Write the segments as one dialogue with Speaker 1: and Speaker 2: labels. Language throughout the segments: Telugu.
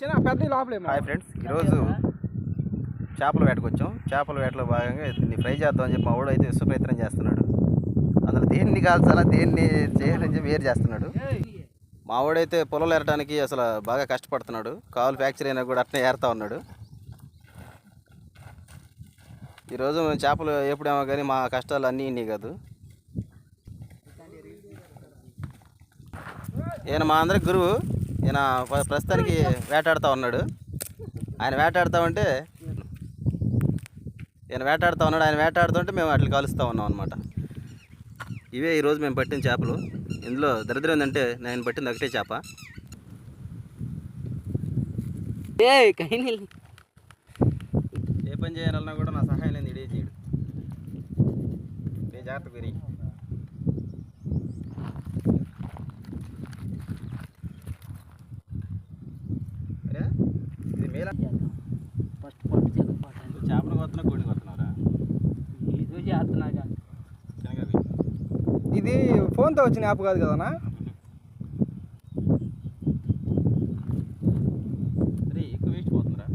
Speaker 1: హాయ్ ఫ్రెండ్స్, ఈరోజు చేపల వేటకు వచ్చాం. చేపల వేటలో భాగంగా దీన్ని ఫ్రై చేద్దామని చెప్పి మా వాడు అయితే విశ్వ ప్రయత్నం చేస్తున్నాడు. అందులో దేన్ని కాల్చాలా దేన్ని చేయాలని చెప్పి వేరు చేస్తున్నాడు. మా వాడైతే పొలం ఏరడానికి అసలు బాగా కష్టపడుతున్నాడు. కాలు ఫ్రాక్చర్ అయినా కూడా అట్నే ఏరుతా ఉన్నాడు. ఈరోజు మేము చేపలు ఎప్పుడేమో కానీ మా కష్టాలు అన్నీ ఇన్ని కాదు. ఈయన మా అందరికి గురువు. ఈయన ప్రస్తుతానికి వేటాడుతూ ఉన్నాడు. ఆయన వేటాడుతూ ఉంటే ఆయన వేటాడుతుంటే మేము అట్లా కలుస్తూ ఉన్నాం అనమాట. ఇవే ఈరోజు మేము పట్టిన చేపలు. ఇందులో దరిద్రం ఏంటంటే నేను పట్టింది ఒకటే చేప. ఏ పని చేయాలన్నా కూడా నా సహాయం లేదు, ఇడే చేయడు. ఏ జాగ్రత్త గురి. ఇది మేల
Speaker 2: ఫస్ట్ పట్టు
Speaker 1: చేపలు కొత్తున్నా కోడిని కొత్తున్నారా?
Speaker 2: ఇది చేస్తున్నాగా.
Speaker 3: ఇది ఫోన్తో వచ్చిన యాప్ కాదు కదనా?
Speaker 1: అరే ఎక్కువ వేస్ట్ పోతుందిరా.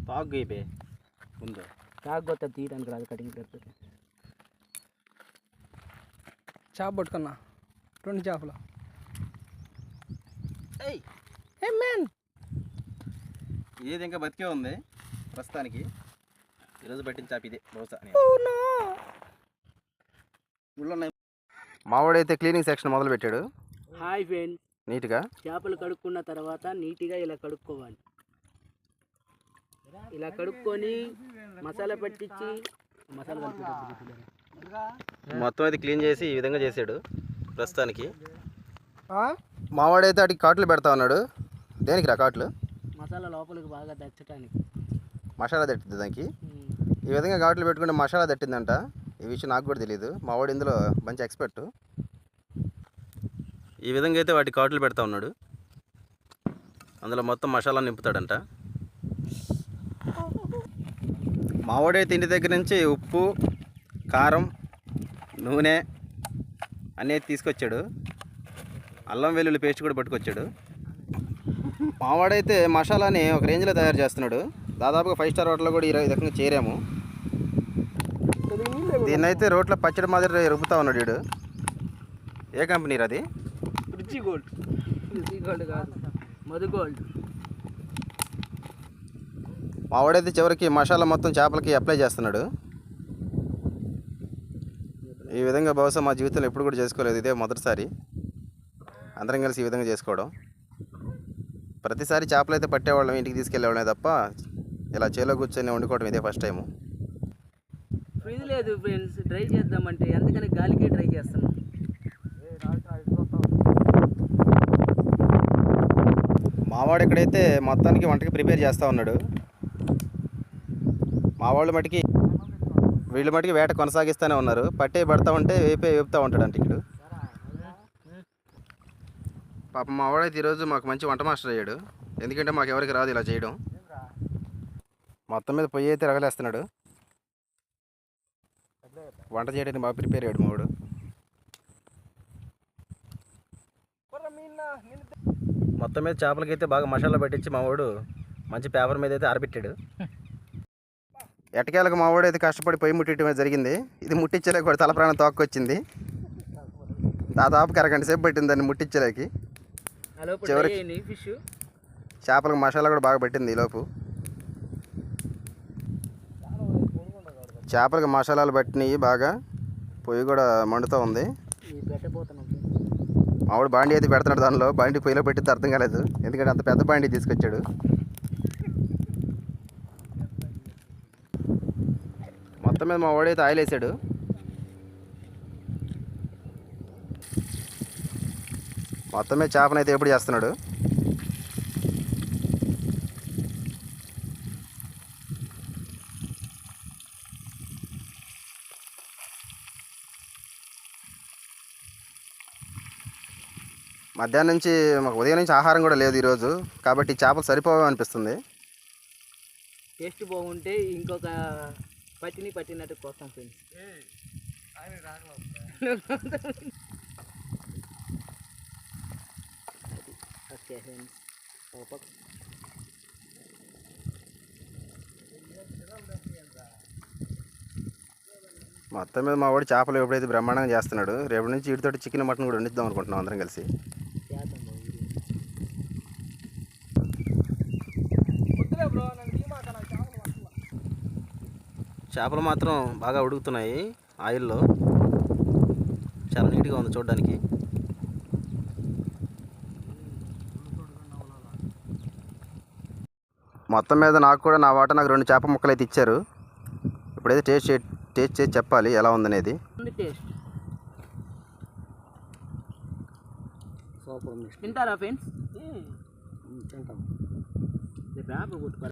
Speaker 1: తాగు అయిపోయి ముందు
Speaker 2: కాకపోతే తీయడానికి రాదు, కటింగ్ పెడుతుంది.
Speaker 3: చేప పట్టుకున్నా, 2 చేపలు.
Speaker 1: ఏది ఇంకా బతికే ఉంది ప్రస్తుతానికి. ఈరోజు పట్టిన చేప ఇదే బహుశా. మావాడైతే క్లీనింగ్ సెక్షన్ మొదలు పెట్టాడు.
Speaker 2: హాయ్ ఫ్రెండ్స్,
Speaker 1: నీట్గా
Speaker 2: చేపలు కడుక్కున్న తర్వాత నీట్గా ఇలా కడుక్కోవాలి. ఇలా కడుక్కొని మసాలా పట్టించి మసాలా కలిపి
Speaker 1: మొత్తం అయితే క్లీన్ చేసి ఈ విధంగా చేశాడు ప్రస్తుతానికి. మావాడైతే అటు కాట్లు పెడతా ఉన్నాడు. దేనికి రా కాట్లు?
Speaker 2: మసాలా లోపలికి బాగా దచ్చటానికి.
Speaker 1: మసాలా తట్టింది దానికి. ఈ విధంగా ఘాట్లు పెట్టుకుంటే మసాలా తట్టిందంట. ఈ విషయం నాకు కూడా తెలియదు. మా వాడు ఇందులో మంచి ఎక్స్పర్ట్. ఈ విధంగా అయితే వాటి ఘాట్లు పెడతా ఉన్నాడు. అందులో మొత్తం మసాలా నింపుతాడంట. మావాడైతే ఇంటి దగ్గర నుంచి ఉప్పు, కారం, నూనె అనేది తీసుకొచ్చాడు. అల్లం వెల్లుల్లి పేస్ట్ కూడా పట్టుకొచ్చాడు. మావాడైతే మసాలాని ఒక రేంజ్లో తయారు చేస్తున్నాడు. దాదాపుగా 5 స్టార్ హోటల్లో కూడా ఈ రకంగా చేరాము. దీన్నైతే రోట్లో పచ్చడి మాదిరి రుబ్బుతా ఉన్నాడు వీడు. ఏ కంపెనీ అది?
Speaker 2: రుచి గోల్డ్. రుచి గోల్డ్ కాదు, మధు గోల్డ్.
Speaker 1: మావాడైతే చివరికి మసాలా మొత్తం చేపలకి అప్లై చేస్తున్నాడు. ఈ విధంగా బహుశా మా జీవితంలో ఎప్పుడు కూడా చేసుకోలేదు. ఇదే మొదటిసారి అందరం కలిసి ఈ విధంగా చేసుకోవడం. ప్రతిసారి చేపలు అయితే పట్టేవాళ్ళం, ఇంటికి తీసుకెళ్ళేవాళ్ళమే తప్ప ఇలా చేలో కూర్చొని వండుకోవడం ఇదే ఫస్ట్ టైము.
Speaker 2: ఫ్రిడ్జ్ లేదు ఫ్రెండ్స్, ట్రై చేద్దామంటే అందుకని గాలికే ట్రై చేస్తున్నాం.
Speaker 1: మావాడు ఇక్కడైతే మొత్తానికి వంటకి ప్రిపేర్ చేస్తూ ఉన్నాడు. మావాళ్ళు మటుకి వీళ్ళ మటుకి వేట కొనసాగిస్తూనే ఉన్నారు. పట్టే పడతా ఉంటే వేపుతూ ఉంటాడంట ఇక్కడ. పాపం మావాడైతే ఈరోజు మాకు మంచి వంట మాస్టర్ అయ్యాడు. ఎందుకంటే మాకు ఎవరికి రాదు ఇలా చేయడం. మొత్తం మీద పొయ్యి అయితే రగలేస్తున్నాడు. వంట చేయడానికి బాగా ప్రిపేర్ అయ్యాడు మావాడు. మొత్తం మీద చేపలకైతే బాగా మసాలా పట్టించి మావాడు మంచి పేపర్ మీద అయితే ఆరబెట్టాడు. ఎటకేలకు మావాడు అయితే కష్టపడి పొయ్యి ముట్టించడం జరిగింది. ఇది ముట్టించలేక కూడా తల ప్రాణం తోక్కొచ్చింది. దాదాపు అరగంట సేపు పట్టింది దాన్ని ముట్టించలేకి. చివరికి చేపలకు మసాలా కూడా బాగా పట్టింది. ఈలోపు చేపలకు మసాలాలు పట్టినవి బాగా. పొయ్యి కూడా మండుతూ ఉంది. మావాడు బాండి అయితే పెడుతున్నాడు. దానిలో బాండి పొయ్యిలో పెట్టితే అర్థం కాలేదు, ఎందుకంటే అంత పెద్ద బాండి తీసుకొచ్చాడు. మొత్తం మీద మా వాడైతే ఆయిల్ వేసాడు. మొత్తం మీద చేపనైతే ఎప్పుడు చేస్తున్నాడు. మధ్యాహ్నం నుంచి మాకు ఉదయం నుంచి ఆహారం కూడా లేదు ఈరోజు. కాబట్టి చేపలు సరిపోవు అనిపిస్తుంది.
Speaker 2: టేస్ట్ బాగుంటే ఇంకొక పట్టినట్టు కోసం ఫ్రెండ్స్.
Speaker 1: మొత్తం మీద మా వాడు చేపలు ఎప్పుడైతే బ్రహ్మాండంగా చేస్తున్నాడు, రేపటి నుంచి వీటితో చికెన్ మటన్ కూడా వండిద్దాం అనుకుంటున్నాం అందరం కలిసి.
Speaker 3: వద్దులే బ్రో, నాకు టీమాక, నాకు చేపలు పట్టలా.
Speaker 1: చేపలు మాత్రం బాగా ఉడుకుతున్నాయి ఆయిల్లో, చాలా నీట్గా ఉంది చూడడానికి. మొత్తం మీద నాకు కూడా నా వాట నాకు 2 చేప ముక్కలు అయితే ఇచ్చారు. ఇప్పుడైతే టేస్ట్ చేసి చెప్పాలి ఎలా ఉందనేది.
Speaker 2: టేస్ట్ తింటారా ఫ్రెండ్స్? తింటాం.